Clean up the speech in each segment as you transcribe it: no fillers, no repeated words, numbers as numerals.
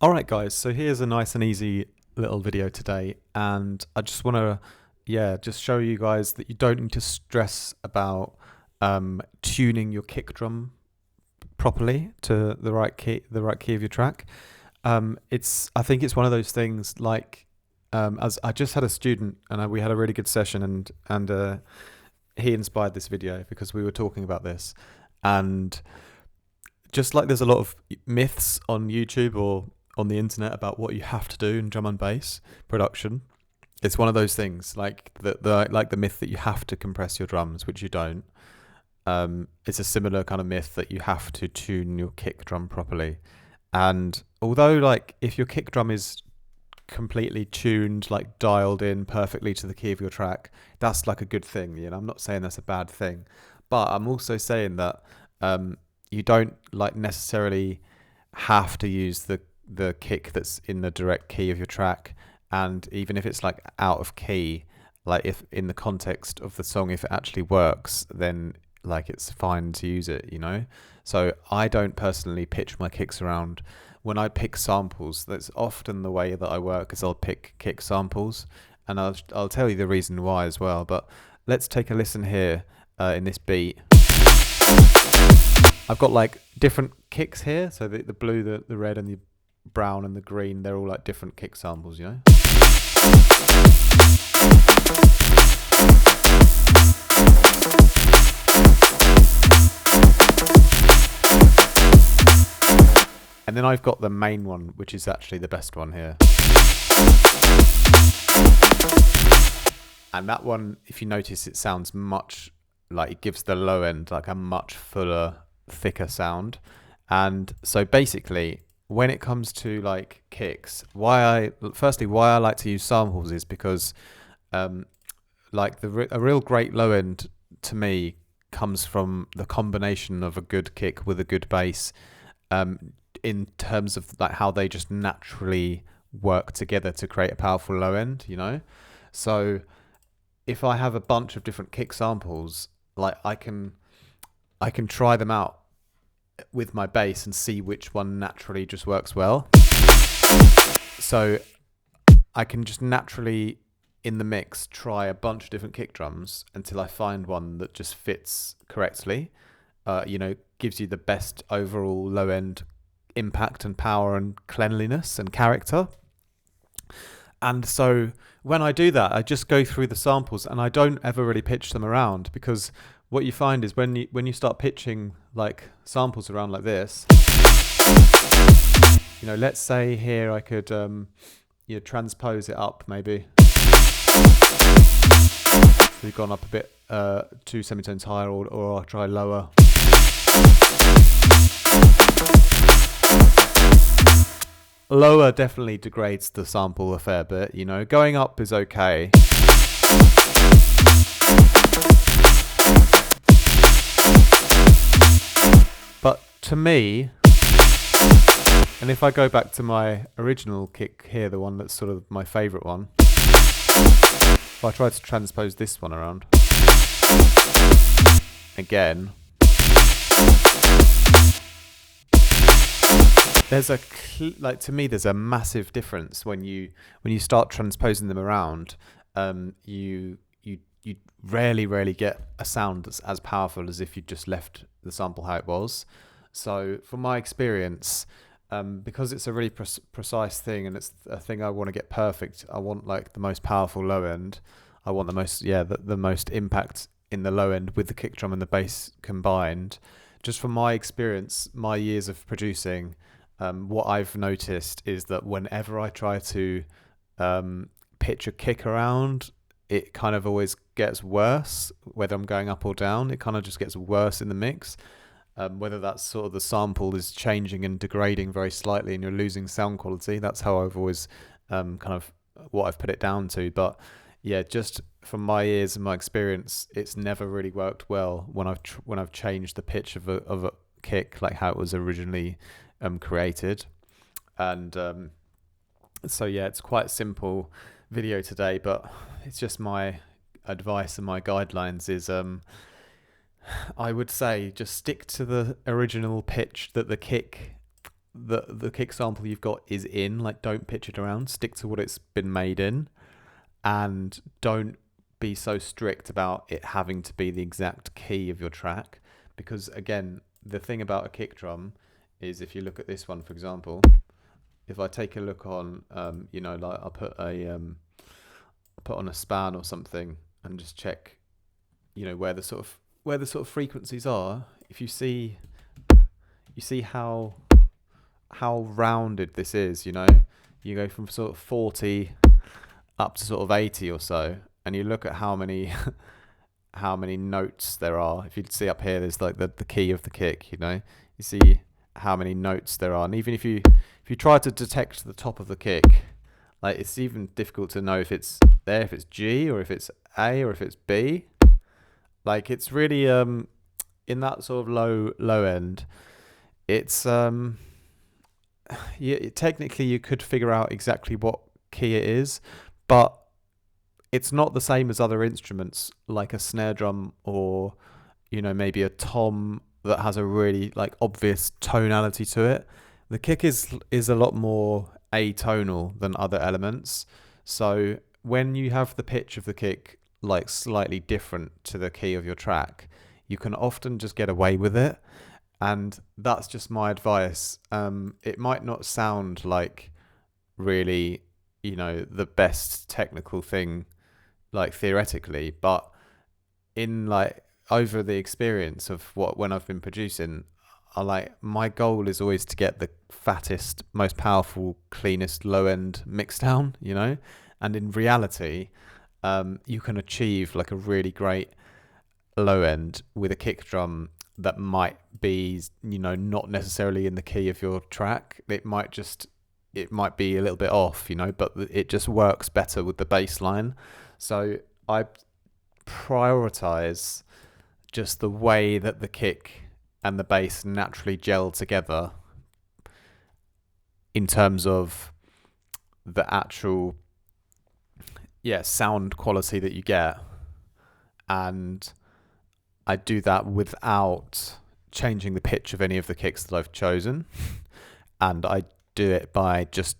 Alright guys, so here's a nice and easy little video today, and I just want to just show you guys that you don't need to stress about tuning your kick drum properly to the right key of your track. I think it's one of those things like as I just had a student and we had a really good session, and he inspired this video because we were talking about this. And just like there's a lot of myths on YouTube or on the internet about what you have to do in drum and bass production, it's one of those things like the myth that you have to compress your drums, which you don't. It's a similar kind of myth that you have to tune your kick drum properly. And although, like, if your kick drum is completely tuned, like dialed in perfectly to the key of your track, that's like a good thing. You know, I'm not saying that's a bad thing, but I'm also saying that you don't like necessarily have to use the kick that's in the direct key of your track. And even if it's like out of key, like if in the context of the song, if it actually works, then like it's fine to use it, you know? So I don't personally pitch my kicks around. When I pick samples, that's often the way that I work, is I'll pick kick samples, and I'll tell you the reason why as well. But let's take a listen here in this beat. I've got like different kicks here, so the blue, the red, and the brown and the green, they're all like different kick samples, you know? And then I've got the main one, which is actually the best one here. And that one, if you notice, it sounds much like, it gives the low end like a much fuller, thicker sound. And so basically, when it comes to like kicks, why I like to use samples is because like a real great low end to me comes from the combination of a good kick with a good bass, in terms of like how they just naturally work together to create a powerful low end, you know? So if I have a bunch of different kick samples, like I can try them out with my bass and see which one naturally just works well. So I can just naturally in the mix try a bunch of different kick drums until I find one that just fits correctly, gives you the best overall low end impact and power and cleanliness and character. And so when I do that, I just go through the samples and I don't ever really pitch them around, because what you find is when you start pitching like samples around like this, you know, let's say here I could transpose it up maybe. So we've gone up a bit, 2 semitones higher, or I'll try lower. Lower definitely degrades the sample a fair bit, you know. Going up is okay. But to me, and if I go back to my original kick here, the one that's sort of my favourite one, if I try to transpose this one around, again, there's to me there's a massive difference when you start transposing them around. You rarely get a sound that's as powerful as if you just left the sample how it was. So from my experience, because it's a really precise thing and it's a thing I want to get perfect, I want like the most powerful low end. I want the most impact in the low end with the kick drum and the bass combined. Just from my experience, my years of producing, what I've noticed is that whenever I try to pitch a kick around, it kind of always gets worse, whether I'm going up or down. It kind of just gets worse in the mix, whether that's sort of the sample is changing and degrading very slightly and you're losing sound quality. That's how I've always kind of what I've put it down to. But yeah, just from my ears and my experience, it's never really worked well when I've changed the pitch of a kick, like how it was originally created. And so yeah, it's quite a simple video today, but it's just my advice and my guidelines is I would say just stick to the original pitch that the kick the kick sample you've got is in. Like, don't pitch it around. Stick to what it's been made in, and don't be so strict about it having to be the exact key of your track. Because again, the thing about a kick drum is, if you look at this one, for example, if I take a look on, like I'll put on a span or something and just check, where the sort of frequencies are. If you see how rounded this is, you go from sort of 40 up to sort of 80 or so, and you look at how many how many notes there are. If you see up here, there's like the key of the kick, you see how many notes there are. And even if you try to detect the top of the kick, like, it's even difficult to know if it's there, if it's G or if it's A or if it's B. Like, it's really in that sort of low end, it's technically you could figure out exactly what key it is, but it's not the same as other instruments like a snare drum, or maybe a tom that has a really like obvious tonality to it. The kick is a lot more atonal than other elements. So when you have the pitch of the kick like slightly different to the key of your track, you can often just get away with it. And that's just my advice. It might not sound like really, the best technical thing, like theoretically, but in like over the experience of when I've been producing, my goal is always to get the fattest, most powerful, cleanest low end mix down, and in reality, you can achieve like a really great low end with a kick drum that might be, not necessarily in the key of your track. It might be a little bit off, but it just works better with the bass line. So I prioritize just the way that the kick and the bass naturally gel together in terms of the actual sound quality that you get. And I do that without changing the pitch of any of the kicks that I've chosen. And I do it by just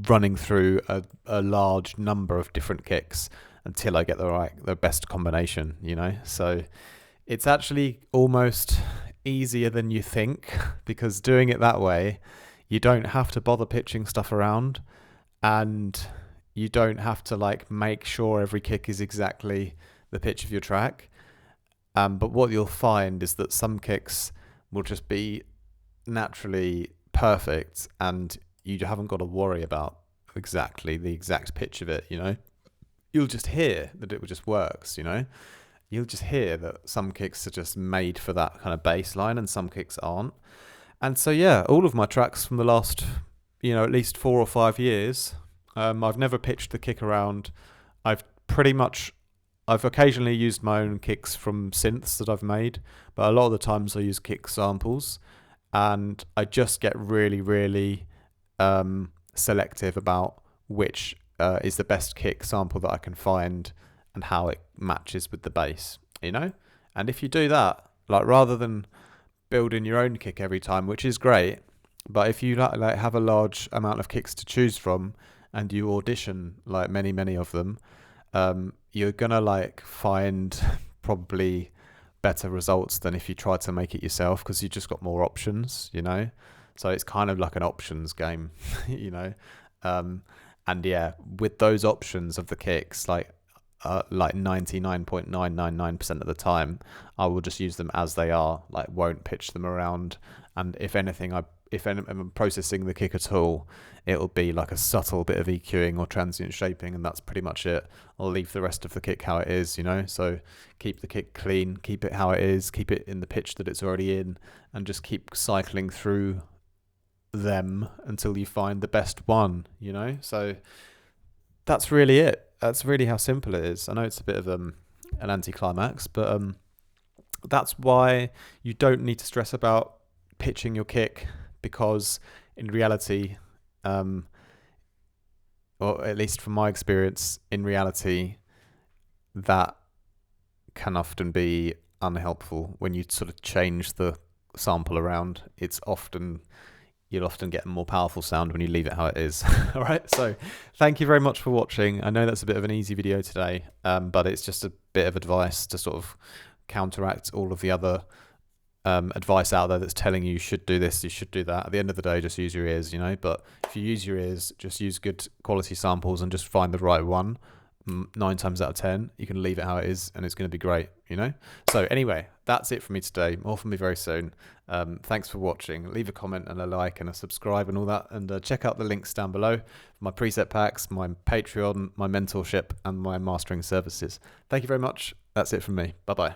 running through a large number of different kicks until I get the best combination, So it's actually almost easier than you think, because doing it that way, you don't have to bother pitching stuff around, and you don't have to like make sure every kick is exactly the pitch of your track. But what you'll find is that some kicks will just be naturally perfect, and you haven't got to worry about exactly the exact pitch of it, You'll just hear that it just works, You'll just hear that some kicks are just made for that kind of bass line and some kicks aren't. And so, all of my tracks from the last, at least 4 or 5 years, I've never pitched the kick around. I've occasionally used my own kicks from synths that I've made, but a lot of the times I use kick samples, and I just get really, really selective about which is the best kick sample that I can find and how it matches with the bass, And if you do that, like, rather than building your own kick every time, which is great, but if you like have a large amount of kicks to choose from and you audition like many of them, you're gonna like find probably better results than if you try to make it yourself, because you just got more options, So it's kind of like an options game, and with those options of the kicks, like 99.999% of the time, I will just use them as they are, like won't pitch them around. And if anything, if I'm processing the kick at all, it'll be like a subtle bit of EQing or transient shaping, and that's pretty much it. I'll leave the rest of the kick how it is, So keep the kick clean, keep it how it is, keep it in the pitch that it's already in, and just keep cycling through them until you find the best one, So that's really it. That's really how simple it is. I know it's a bit of an anticlimax, but that's why you don't need to stress about pitching your kick, because in reality, or at least from my experience, in reality, that can often be unhelpful when you sort of change the sample around. It's often you'll often get a more powerful sound when you leave it how it is. All right, so thank you very much for watching. I know that's a bit of an easy video today, but it's just a bit of advice to sort of counteract all of the other advice out there that's telling you should do this, you should do that. At the end of the day, just use your ears, but if you use your ears, just use good quality samples and just find the right one. 9 times out of 10 you can leave it how it is and it's going to be great. So anyway, that's it for me today. More from me very soon. Thanks for watching. Leave a comment and a like and a subscribe and all that, and check out the links down below for my preset packs, my Patreon, my mentorship, and my mastering services. Thank you very much. That's it from me. Bye bye.